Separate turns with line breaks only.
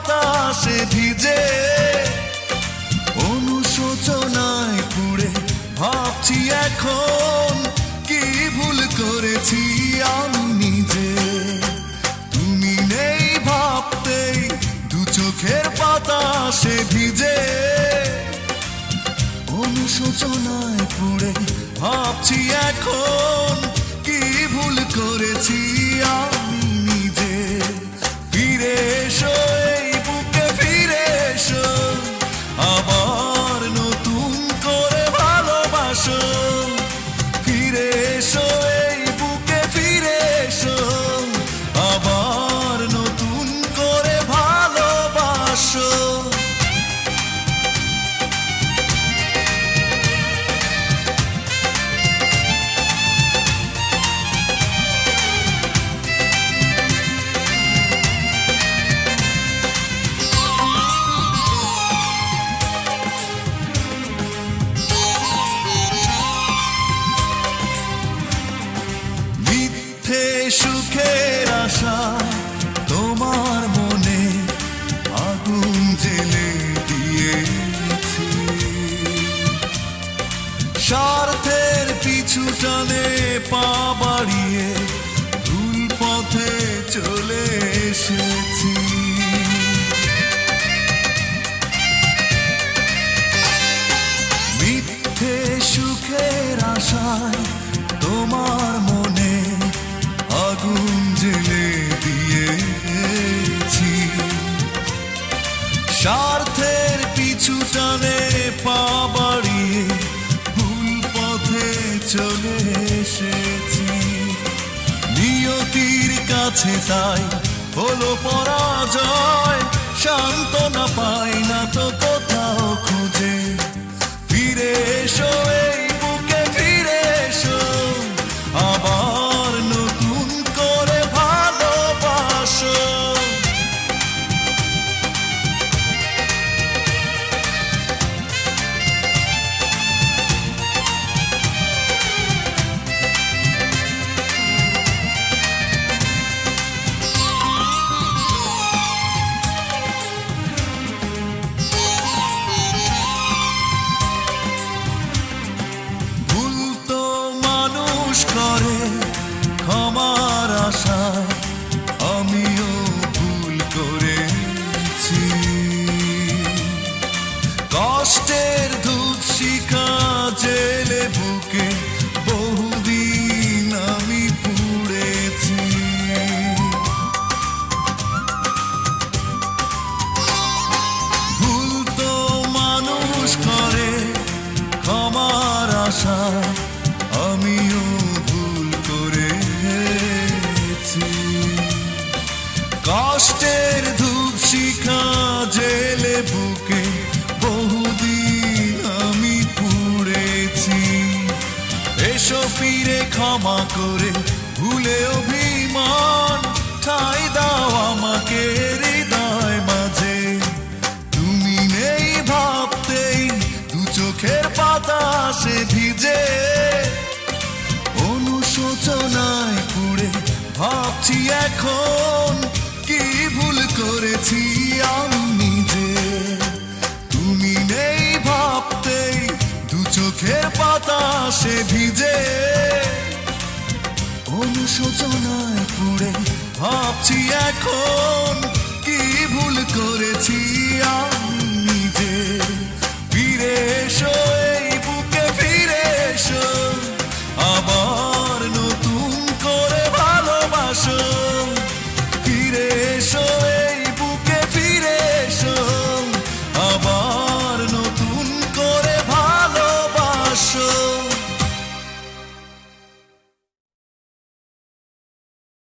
বাতাসে ভিজে অনুশোচনায় পুড়ে ভাবছি এখন কি ভুল করেছি আমি নিজে। তুমি নেই ভাবতেই দু চোখের বাতাসে ভিজে অনুশোচনায় পুড়ে ভাবছি এখন কি ভুল করেছি আমি নিজে। ফিরে এসো এই বুকে ফিরে এসো আবার নতুন করে ভালোবাসো। ফিরে এসো এই বুকে ফিরে এসো আবার নতুন করে ভালোবাসো। সুখের আশা তোমার মনে আগুন জেলে দিয়েছি, স্বার্থের পিছু টানে পা বাড়িয়ে ভুল পথে চলে এসেছি। মিথ্যে সুখের আশায় তোমার মনে আগুন জেলে দিয়েছি, স্বার্থের পিছু টানে পা বাড়িয়ে ভুল পথে চলে এসেছি। নিয়তির কাছে তাই হলো পরাজয়, সান্ত্বনা পাই না তো কোথাও খুঁজে। ফিরে এসো এই বুকে ফিরে এসো আবার নতুন করে ভালোবাসো। করে ক্ষমার আশায় আমিও ভুল করেছি, কষ্টের দুধ শিখা জেলে বুকে বহুদিন আমি পুড়েছি। ভুল তো মানুষ করে ক্ষমার আশায় আমিও ভুল করেছি, কষ্টের ধূপ শিখা জেলে বুকে বহুদিন আমি পুড়েছি। এসো ফিরে ক্ষমা করে ভুলে অভিমান ঠাঁই দাও আমাকে হৃদয় মাঝে। তুমি নেই ভাবতেই দু চোখের বাতাসে ভিজে অনুশোচনায় পুড়ে ভাবছি এখন কি ভুল করেছি আমি নিজে। তুমি নেই ভাবতেই দু চোখের বাতাসে ভিজে অনুশোচনায় পুড়ে ভাবছি এখন কি ভুল করেছি